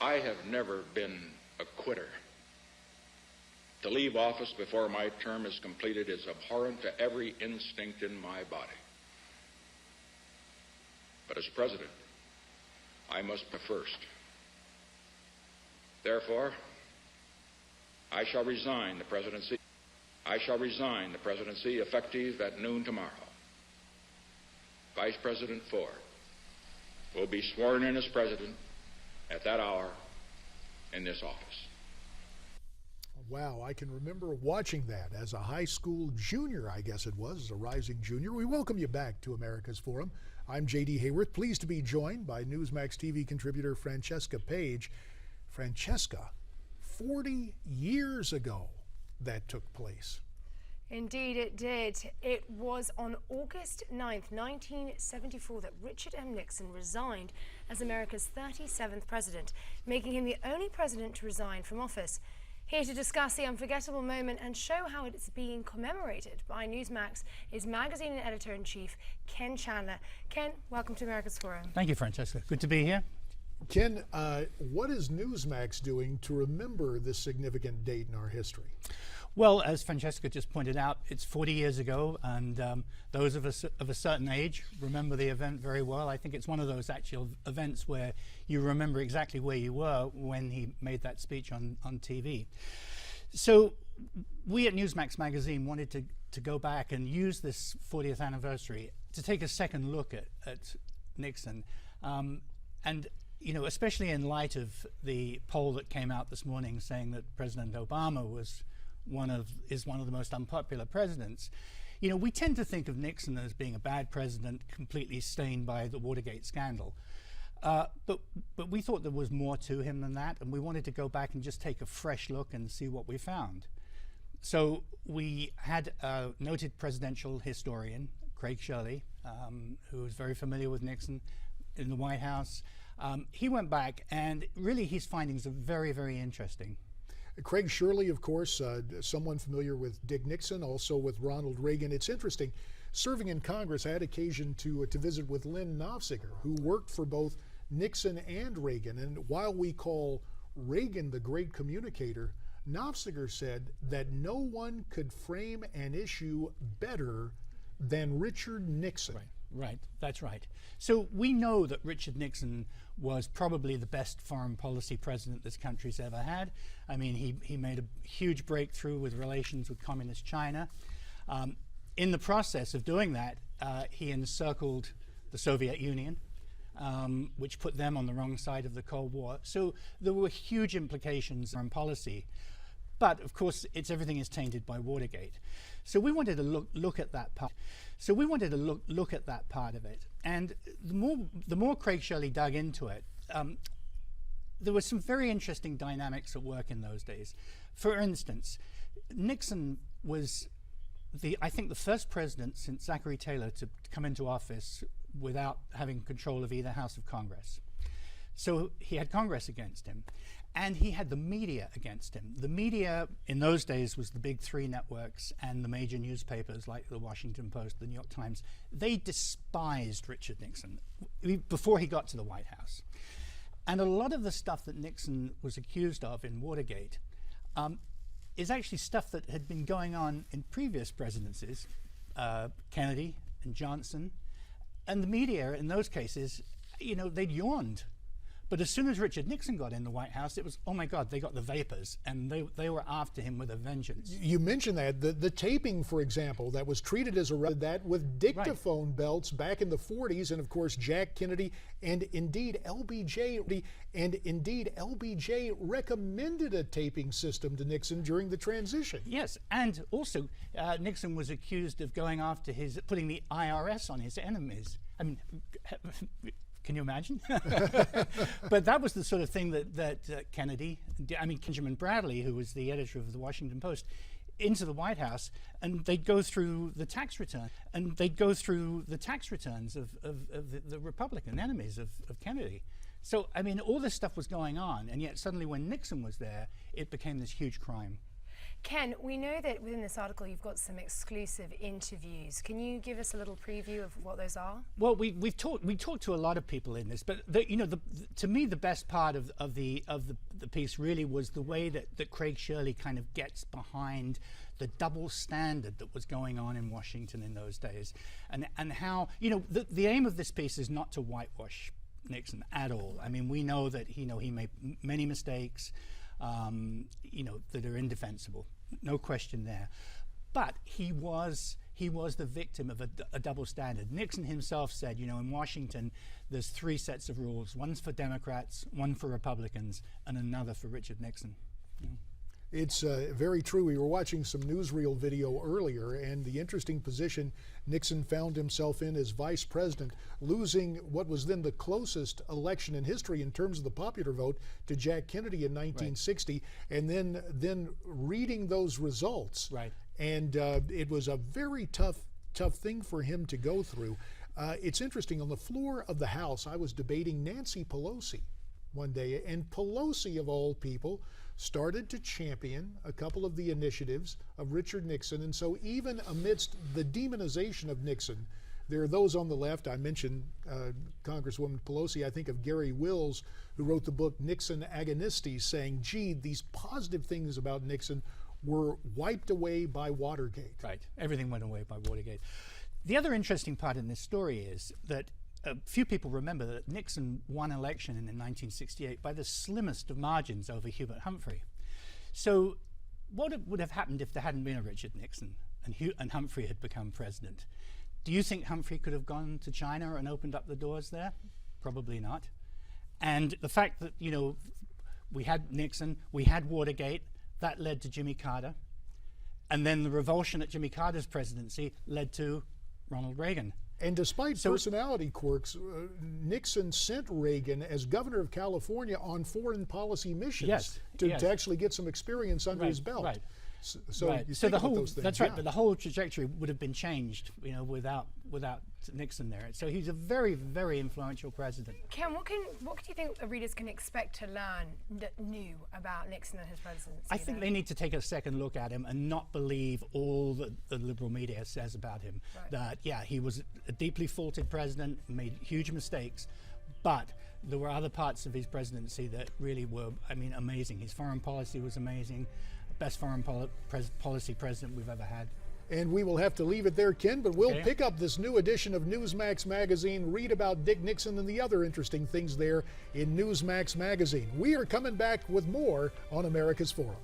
I have never been a quitter. To leave office before my term is completed is abhorrent to every instinct in my body. But as president, I must be first. Therefore, I shall resign the presidency. I shall resign the presidency effective at noon tomorrow. Vice President Ford will be sworn in as president at that hour in this office. Wow, I can remember watching that as a high school junior, I guess it was, as a rising junior. We welcome you back to America's Forum. I'm J.D. Hayworth, pleased to be joined by Newsmax TV contributor Francesca Page. Francesca, 40 years ago that took place. Indeed it did. It was on August 9th, 1974 that Richard M. Nixon resigned as America's 37th president, making him the only president to resign from office. Here to discuss the unforgettable moment and show how it's being commemorated by Newsmax is magazine and editor-in-chief Ken Chandler. Ken, welcome to America's Forum. Thank you, Francesca. Good to be here. Ken, what is Newsmax doing to remember this significant date in our history? Well, as Francesca just pointed out, it's 40 years ago, and those of us of a certain age remember the event very well. I think it's one of those actual events where you remember exactly where you were when he made that speech on TV. So we at Newsmax Magazine wanted to go back and use this 40th anniversary to take a second look at Nixon. And you know, especially in light of the poll that came out this morning saying that President Obama is one of the most unpopular presidents. You know, we tend to think of Nixon as being a bad president, completely stained by the Watergate scandal. But we thought there was more to him than that, and we wanted to go back and just take a fresh look and see what we found. So we had a noted presidential historian, Craig Shirley, who was very familiar with Nixon in the White House. He went back, and really his findings are very, very interesting. Craig Shirley, of course, someone familiar with Dick Nixon, also with Ronald Reagan. It's interesting, serving in Congress, I had occasion to visit with Lynn Nofziger, who worked for both Nixon and Reagan. And while we call Reagan the great communicator, Nofziger said that no one could frame an issue better than Richard Nixon. Right, that's right. So we know that Richard Nixon was probably the best foreign policy president this country's ever had. I mean, he made a huge breakthrough with relations with communist China. In the process of doing that, he encircled the Soviet Union, which put them on the wrong side of the Cold War. So there were huge implications on policy. But of course, everything is tainted by Watergate. So we wanted to look at that part. So we wanted to look at that part of it. And the more Craig Shirley dug into it, there were some very interesting dynamics at work in those days. For instance, Nixon was I think the first president since Zachary Taylor to come into office without having control of either House of Congress. So he had Congress against him, and he had the media against him. The media in those days was the big three networks and the major newspapers like the Washington Post, the New York Times. They despised Richard Nixon before he got to the White House. And a lot of the stuff that Nixon was accused of in Watergate is actually stuff that had been going on in previous presidencies, Kennedy and Johnson. And the media in those cases, you know, they'd yawned. But as soon as Richard Nixon got in the White House, it was, oh my God, they got the vapors, and they were after him with a vengeance. You mentioned that. The taping, for example, that was treated as that with dictaphone belts back in the 40s, and of course Jack Kennedy and indeed LBJ recommended a taping system to Nixon during the transition. Yes, and also Nixon was accused of going after putting the IRS on his enemies. I mean, can you imagine? But that was the sort of thing that Kennedy, Benjamin Bradley, who was the editor of the Washington Post, into the White House, and they'd go through the tax return, and they'd go through the tax returns of the Republican enemies of Kennedy. So, I mean, all this stuff was going on, and yet suddenly when Nixon was there, it became this huge crime. Ken, we know that within this article you've got some exclusive interviews. Can you give us a little preview of what those are? Well, we talked to a lot of people in this, but to me the best part of the piece really was the way that Craig Shirley kind of gets behind the double standard that was going on in Washington in those days, and how the aim of this piece is not to whitewash Nixon at all. I mean, we know that he made many mistakes, that are indefensible. No question there. But he was the victim of a double standard. Nixon himself said, in Washington, there's 3 sets of rules. One's for Democrats, one for Republicans, and another for Richard Nixon. It's very true. We were watching some newsreel video earlier, and the interesting position Nixon found himself in as vice president, losing what was then the closest election in history in terms of the popular vote to Jack Kennedy in 1960, right. And then reading those results. Right. And it was a very tough thing for him to go through. It's interesting, on the floor of the House, I was debating Nancy Pelosi one day, and Pelosi, of all people, started to champion a couple of the initiatives of Richard Nixon. And so even amidst the demonization of Nixon, there are those on the left. I mentioned Congresswoman Pelosi. I think of Gary Wills, who wrote the book Nixon Agonistes, saying, gee, these positive things about Nixon were wiped away by Watergate. Right. Everything went away by Watergate. The other interesting part in this story is that few people remember that Nixon won election in 1968 by the slimmest of margins over Hubert Humphrey. So what would have happened if there hadn't been a Richard Nixon and Humphrey had become president? Do you think Humphrey could have gone to China and opened up the doors there? Probably not. And the fact that, we had Nixon, we had Watergate, that led to Jimmy Carter. And then the revulsion at Jimmy Carter's presidency led to Ronald Reagan. And despite personality quirks, Nixon sent Reagan as governor of California on foreign policy missions to actually get some experience under his belt. Right. So the whole those things, that's right, but the whole trajectory would have been changed, without Nixon there. So he's a very, very influential president. Ken, what do you think the readers can expect to learn new about Nixon and his presidency? I think they need to take a second look at him and not believe all that the liberal media says about him. Right. That he was a deeply faulted president, made huge mistakes, but there were other parts of his presidency that really were, amazing. His foreign policy was amazing. Best foreign policy president we've ever had. And we will have to leave it there, Ken, but we'll pick up this new edition of Newsmax Magazine, read about Dick Nixon and the other interesting things there in Newsmax Magazine. We are coming back with more on America's Forum.